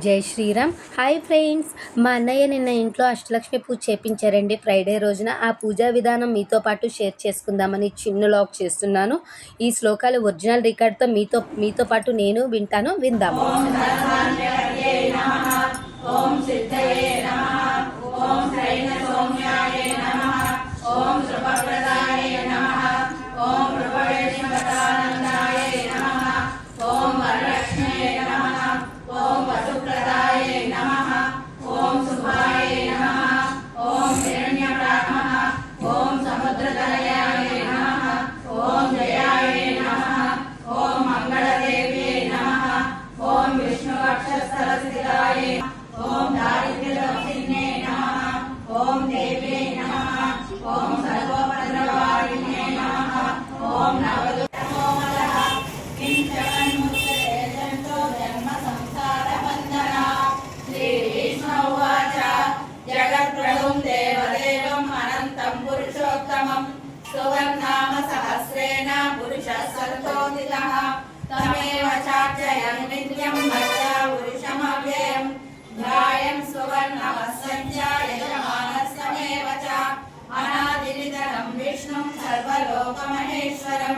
జై Sriram. Hi friends, మా అన్నయ్య నిన్న ఇంట్లో అష్టలక్ష్మి పూజ చేపించారండి. ఫ్రైడే రోజున ఆ పూజా విధానం మీతో పాటు షేర్ చేసుకుందామని చిన్న లాగ్ చేస్తున్నాను. ఈ శ్లోకాలు ఒరిజినల్ రికార్డ్తో మీతో పాటు నేను వింటాను, విందాము. सुवर्णाम सहस्रेण पुरुषः सर्वोदितः तमेव चार्चयन् नित्यं भक्त्या पुरुषमव्ययम् ध्यायन् सुवर्णमस्सञ्च यजमानस्तमेव च अनादिनिधनं विष्णुं सर्वलोकमहेश्वरं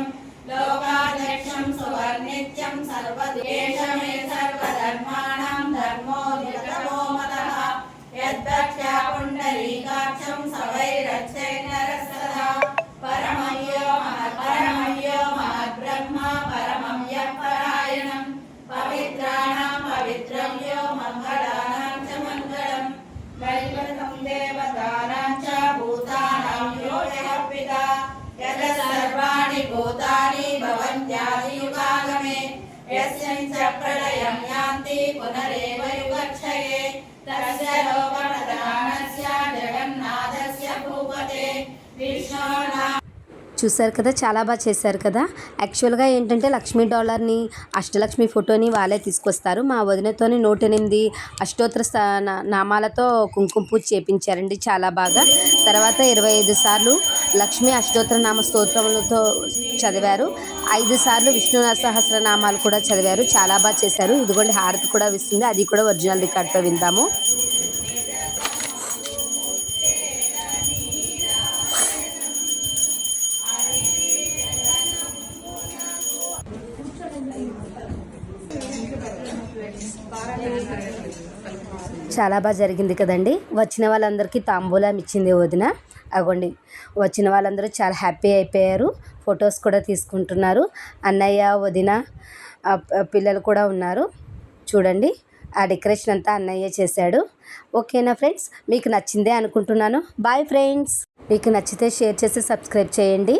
लोकाध्यक्षं सुवर्नित्यं सर्वदेशमे सर्वधर्माणां धर्मोऽधिगतो मतः यद्भक्त्या पुण्डरीकाक्षं सवैरच्चैर्नरस्तदा परमयो महद्ब्रह्मा परमं यः परायणं पवित्राणां पवित्रं यो मङ्गलानां च मङ्गलम् दैवतं देवतानां च भूतानां यो यः पिता यतः सर्वाणि भूतानि भवन्त्यादियुगागमे यस्मिन् च प्रलयं यान्ति पुनरेव युगक्षये तस्य लोकप्रधानस्य जगन्नाथस्य भूपते विष्णुना. చూశారు కదా, చాలా బాగా చేశారు కదా. యాక్చువల్గా ఏంటంటే లక్ష్మీ డాలర్ని అష్టలక్ష్మి ఫోటోని వాళ్ళే తీసుకొస్తారు. మా వదినతోని 108 అష్టోత్తర నామాలతో కుంకుమ పూజ చేపించారండి, చాలా బాగా. తర్వాత 25 సార్లు లక్ష్మీ అష్టోత్తర నామ స్తోత్రములతో చదివారు. 5 సార్లు విష్ణు సహస్రనామాలు కూడా చదివారు. చాలా బాగా చేశారు. ఇదిగోండి హారతి కూడా ఇస్తుంది, అది కూడా ఒరిజినల్ రికార్డ్తో విందాము. చాలా బాగా జరిగింది కదండి. వచ్చిన వాళ్ళందరికీ తాంబూలం ఇచ్చింది వదిన. అగోండి, వచ్చిన వాళ్ళందరూ చాలా హ్యాపీ అయిపోయారు. ఫొటోస్ కూడా తీసుకుంటున్నారు. అన్నయ్య, వదిన, పిల్లలు కూడా ఉన్నారు. చూడండి, ఆ డెకరేషన్ అంతా అన్నయ్య చేశాడు. ఓకేనా ఫ్రెండ్స్, మీకు నచ్చిందే అనుకుంటున్నాను. Bye friends. మీకు నచ్చితే షేర్ చేసి సబ్స్క్రైబ్ చేయండి.